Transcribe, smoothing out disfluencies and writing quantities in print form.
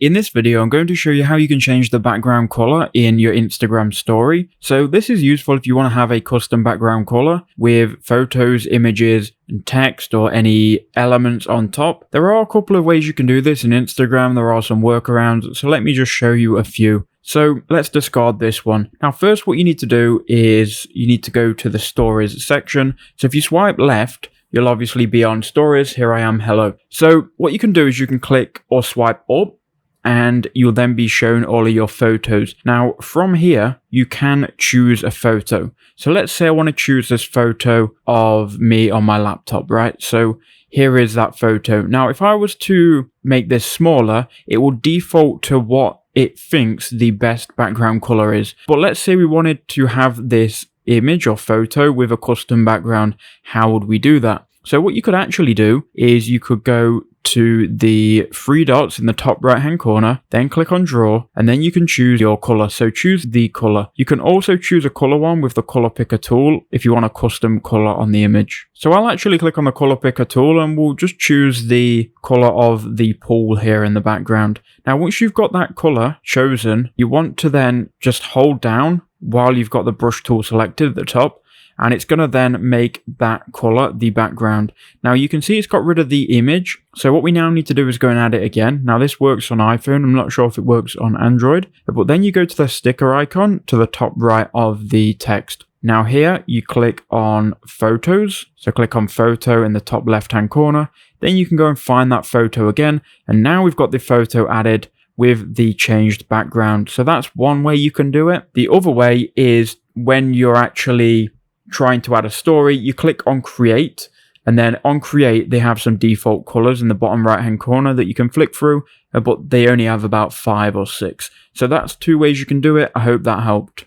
In this video, I'm going to show you how you can change the background color in your Instagram story. So this is useful if you want to have a custom background color with photos, images, and text or any elements on top. There are a couple of ways you can do this in Instagram. There are some workarounds. So let me just show you a few. So let's discard this one. Now, first, what you need to do is you need to go to the stories section. So if you swipe left, you'll obviously be on stories. Here I am. Hello. So what you can do is you can click or swipe up, and you'll then be shown all of your photos. Now, from here, you can choose a photo. So let's say I want to choose this photo of me on my laptop, right? So here is that photo. Now, if I was to make this smaller, it will default to what it thinks the best background color is. But let's say we wanted to have this image or photo with a custom background. How would we do that? So what you could actually do is you could go to the three dots in the top right hand corner, then click on draw, and then you can choose your color. So choose the color. You can also choose a color one with the color picker tool if you want a custom color on the image. So I'll actually click on the color picker tool and we'll just choose the color of the pool here in the background. Now, once you've got that color chosen, you want to then just hold down while you've got the brush tool selected at the top, and it's going to then make that color the background. Now you can see it's got rid of the image. So what we now need to do is go and add it again. Now this works on iPhone. I'm not sure if it works on Android, but then you go to the sticker icon to the top right of the text. Now here you click on photos. So click on photo in the top left hand corner. Then you can go and find that photo again. And now we've got the photo added with the changed background. So that's one way you can do it. The other way is when you're actually trying to add a story, you click on create, and then on create they have some default colors in the bottom right hand corner that you can flick through, but they only have about 5 or 6. So that's two ways you can do it. I hope that helped.